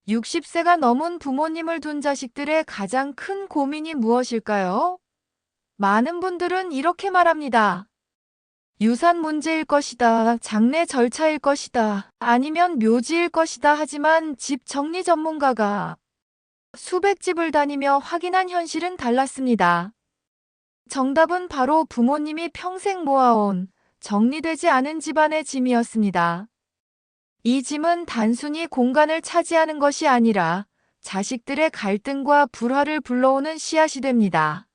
60세가 넘은 부모님을 둔 자식들의 가장 큰 고민이 무엇일까요? 많은 분들은 이렇게 말합니다. 유산 문제일 것이다. 장례 절차일 것이다. 아니면 묘지일 것이다. 하지만 집 정리 전문가가 수백 집을 다니며 확인한 현실은 달랐습니다. 정답은 바로 부모님이 평생 모아온 정리되지 않은 집안의 짐이었습니다. 이 짐은 단순히 공간을 차지하는 것이 아니라 자식들의 갈등과 불화를 불러오는 씨앗이 됩니다.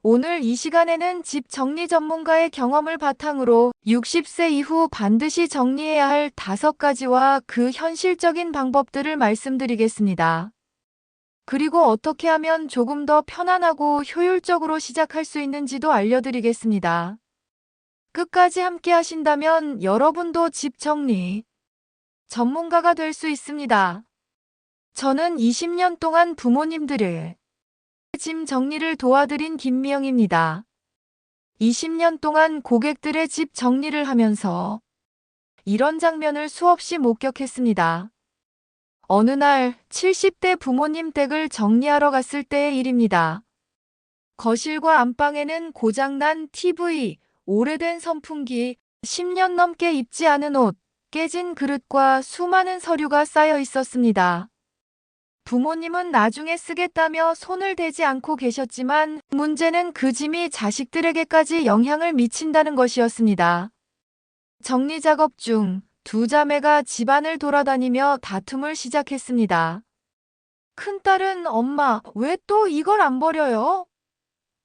오늘 이 시간에는 집 정리 전문가의 경험을 바탕으로 60세 이후 반드시 정리해야 할 5가지와 그 현실적인 방법들을 말씀드리겠습니다. 그리고 어떻게 하면 조금 더 편안하고 효율적으로 시작할 수 있는지도 알려드리겠습니다. 끝까지 함께 하신다면 여러분도 집 정리 전문가가 될 수 있습니다. 저는 20년 동안 부모님들의 짐 정리를 도와드린 김미영입니다. 20년 동안 고객들의 집 정리를 하면서 이런 장면을 수없이 목격했습니다. 어느 날 70대 부모님 댁을 정리하러 갔을 때의 일입니다. 거실과 안방에는 고장난 TV, 오래된 선풍기, 10년 넘게 입지 않은 옷, 깨진 그릇과 수많은 서류가 쌓여 있었습니다. 부모님은 나중에 쓰겠다며 손을 대지 않고 계셨지만 문제는 그 짐이 자식들에게까지 영향을 미친다는 것이었습니다. 정리 작업 중 두 자매가 집안을 돌아다니며 다툼을 시작했습니다. 큰딸은 엄마, 왜 또 이걸 안 버려요?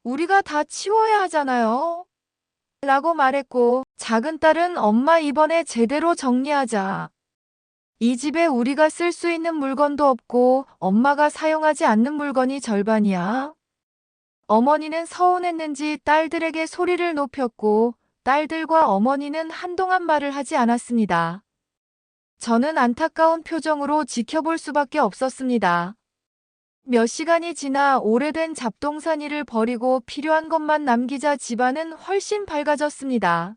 우리가 다 치워야 하잖아요. 라고 말했고, 작은딸은 엄마 이번에 제대로 정리하자. 이 집에 우리가 쓸 수 있는 물건도 없고 엄마가 사용하지 않는 물건이 절반이야. 어머니는 서운했는지 딸들에게 소리를 높였고 딸들과 어머니는 한동안 말을 하지 않았습니다. 저는 안타까운 표정으로 지켜볼 수밖에 없었습니다. 몇 시간이 지나 오래된 잡동사니를 버리고 필요한 것만 남기자 집안은 훨씬 밝아졌습니다.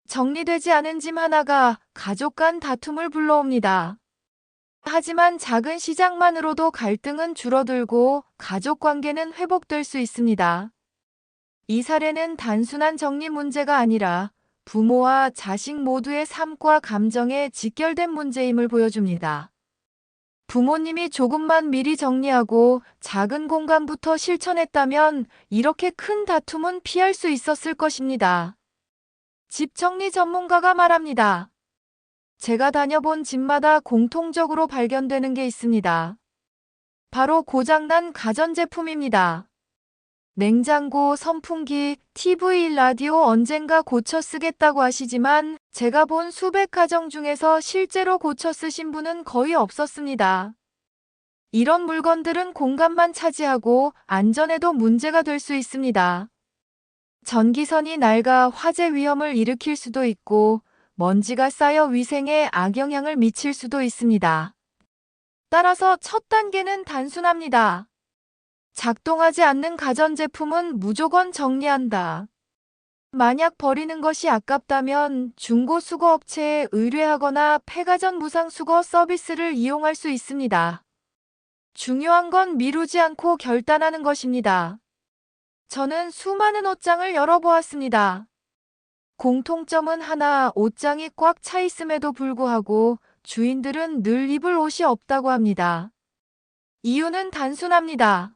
정리되지 않은 짐 하나가 가족 간 다툼을 불러옵니다. 하지만 작은 시작만으로도 갈등은 줄어들고 가족 관계는 회복될 수 있습니다. 이 사례는 단순한 정리 문제가 아니라 부모와 자식 모두의 삶과 감정에 직결된 문제임을 보여줍니다. 부모님이 조금만 미리 정리하고 작은 공간부터 실천했다면 이렇게 큰 다툼은 피할 수 있었을 것입니다. 집 정리 전문가가 말합니다. 제가 다녀본 집마다 공통적으로 발견되는 게 있습니다. 바로 고장난 가전제품입니다. 냉장고, 선풍기, TV, 라디오 언젠가 고쳐 쓰겠다고 하시지만 제가 본 수백 가정 중에서 실제로 고쳐 쓰신 분은 거의 없었습니다. 이런 물건들은 공간만 차지하고 안전에도 문제가 될 수 있습니다. 전기선이 낡아 화재 위험을 일으킬 수도 있고 먼지가 쌓여 위생에 악영향을 미칠 수도 있습니다. 따라서 첫 단계는 단순합니다. 작동하지 않는 가전제품은 무조건 정리한다. 만약 버리는 것이 아깝다면 중고수거업체에 의뢰하거나 폐가전 무상수거 서비스를 이용할 수 있습니다. 중요한 건 미루지 않고 결단하는 것입니다. 저는 수많은 옷장을 열어보았습니다. 공통점은 하나, 옷장이 꽉 차 있음에도 불구하고 주인들은 늘 입을 옷이 없다고 합니다. 이유는 단순합니다.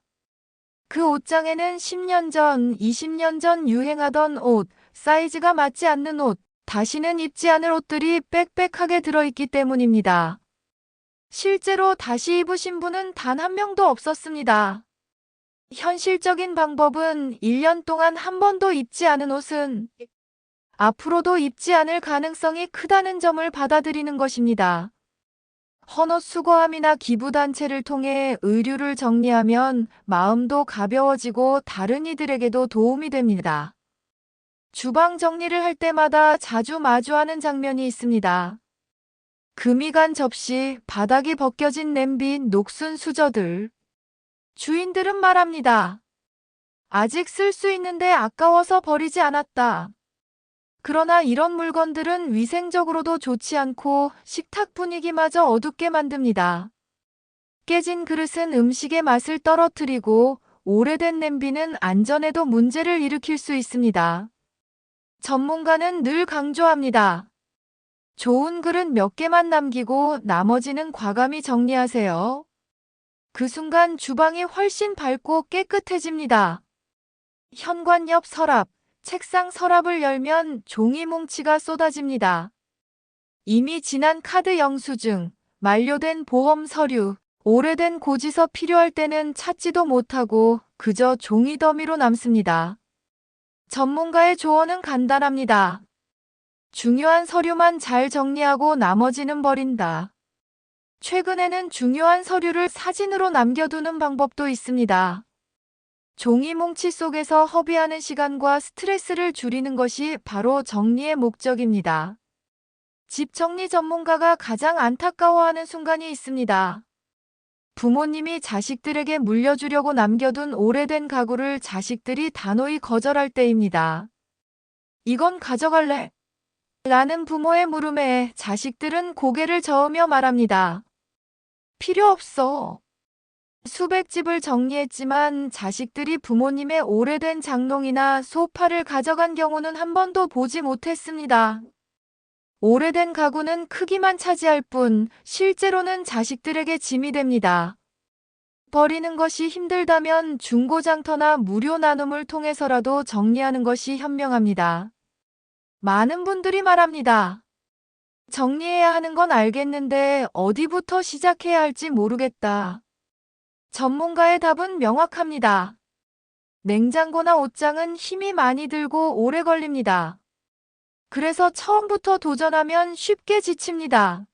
그 옷장에는 10년 전, 20년 전 유행하던 옷, 사이즈가 맞지 않는 옷, 다시는 입지 않을 옷들이 빽빽하게 들어있기 때문입니다. 실제로 다시 입으신 분은 단 한 명도 없었습니다. 현실적인 방법은 1년 동안 한 번도 입지 않은 옷은 앞으로도 입지 않을 가능성이 크다는 점을 받아들이는 것입니다. 헌옷 수거함이나 기부단체를 통해 의류를 정리하면 마음도 가벼워지고 다른 이들에게도 도움이 됩니다. 주방 정리를 할 때마다 자주 마주하는 장면이 있습니다. 금이 간 접시, 바닥이 벗겨진 냄비, 녹슨 수저들. 주인들은 말합니다. 아직 쓸 수 있는데 아까워서 버리지 않았다. 그러나 이런 물건들은 위생적으로도 좋지 않고 식탁 분위기마저 어둡게 만듭니다. 깨진 그릇은 음식의 맛을 떨어뜨리고 오래된 냄비는 안전에도 문제를 일으킬 수 있습니다. 전문가는 늘 강조합니다. 좋은 그릇 몇 개만 남기고 나머지는 과감히 정리하세요. 그 순간 주방이 훨씬 밝고 깨끗해집니다. 현관 옆 서랍, 책상 서랍을 열면 종이 뭉치가 쏟아집니다. 이미 지난 카드 영수증, 만료된 보험 서류, 오래된 고지서 필요할 때는 찾지도 못하고 그저 종이 더미로 남습니다. 전문가의 조언은 간단합니다. 중요한 서류만 잘 정리하고 나머지는 버린다. 최근에는 중요한 서류를 사진으로 남겨두는 방법도 있습니다. 종이 뭉치 속에서 허비하는 시간과 스트레스를 줄이는 것이 바로 정리의 목적입니다. 집 정리 전문가가 가장 안타까워하는 순간이 있습니다. 부모님이 자식들에게 물려주려고 남겨둔 오래된 가구를 자식들이 단호히 거절할 때입니다. 이건 가져갈래? 라는 부모의 물음에 자식들은 고개를 저으며 말합니다. 필요 없어. 수백 집을 정리했지만 자식들이 부모님의 오래된 장롱이나 소파를 가져간 경우는 한 번도 보지 못했습니다. 오래된 가구는 크기만 차지할 뿐 실제로는 자식들에게 짐이 됩니다. 버리는 것이 힘들다면 중고장터나 무료 나눔을 통해서라도 정리하는 것이 현명합니다. 많은 분들이 말합니다. 정리해야 하는 건 알겠는데 어디부터 시작해야 할지 모르겠다. 전문가의 답은 명확합니다. 냉장고나 옷장은 힘이 많이 들고 오래 걸립니다. 그래서 처음부터 도전하면 쉽게 지칩니다.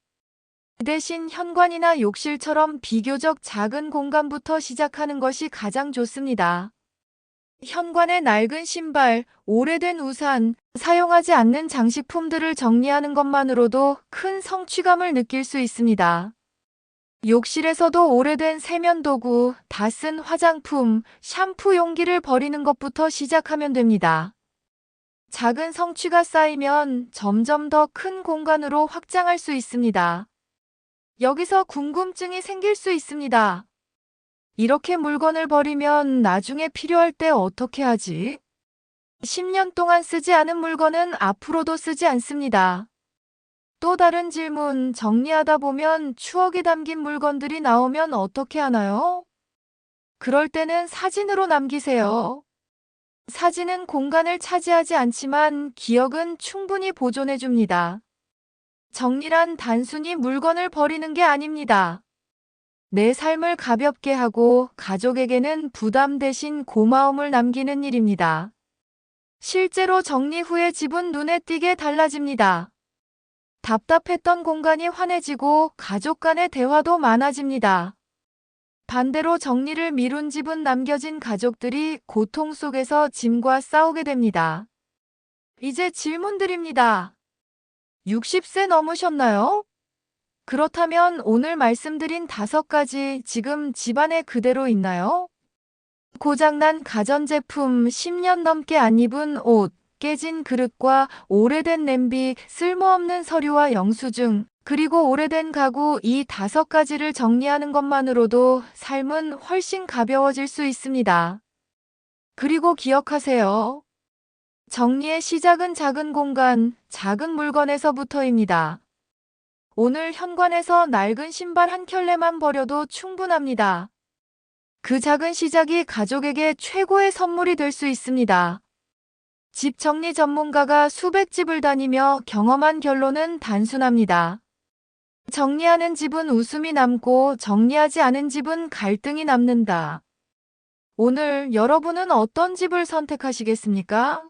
대신 현관이나 욕실처럼 비교적 작은 공간부터 시작하는 것이 가장 좋습니다. 현관에 낡은 신발, 오래된 우산, 사용하지 않는 장식품들을 정리하는 것만으로도 큰 성취감을 느낄 수 있습니다. 욕실에서도 오래된 세면도구, 다 쓴 화장품, 샴푸 용기를 버리는 것부터 시작하면 됩니다. 작은 성취가 쌓이면 점점 더 큰 공간으로 확장할 수 있습니다. 여기서 궁금증이 생길 수 있습니다. 이렇게 물건을 버리면 나중에 필요할 때 어떻게 하지? 10년 동안 쓰지 않은 물건은 앞으로도 쓰지 않습니다. 또 다른 질문, 정리하다 보면 추억이 담긴 물건들이 나오면 어떻게 하나요? 그럴 때는 사진으로 남기세요. 사진은 공간을 차지하지 않지만 기억은 충분히 보존해 줍니다. 정리란 단순히 물건을 버리는 게 아닙니다. 내 삶을 가볍게 하고 가족에게는 부담 대신 고마움을 남기는 일입니다. 실제로 정리 후에 집은 눈에 띄게 달라집니다. 답답했던 공간이 환해지고 가족 간의 대화도 많아집니다. 반대로 정리를 미룬 집은 남겨진 가족들이 고통 속에서 짐과 싸우게 됩니다. 이제 질문 드립니다. 60세 넘으셨나요? 그렇다면 오늘 말씀드린 5가지 지금 집안에 그대로 있나요? 고장난 가전제품, 10년 넘게 안 입은 옷, 깨진 그릇과 오래된 냄비, 쓸모없는 서류와 영수증, 그리고 오래된 가구 이 5가지를 정리하는 것만으로도 삶은 훨씬 가벼워질 수 있습니다. 그리고 기억하세요. 정리의 시작은 작은 공간, 작은 물건에서부터입니다. 오늘 현관에서 낡은 신발 한 켤레만 버려도 충분합니다. 그 작은 시작이 가족에게 최고의 선물이 될 수 있습니다. 집 정리 전문가가 수백 집을 다니며 경험한 결론은 단순합니다. 정리하는 집은 웃음이 남고 정리하지 않은 집은 갈등이 남는다. 오늘 여러분은 어떤 집을 선택하시겠습니까?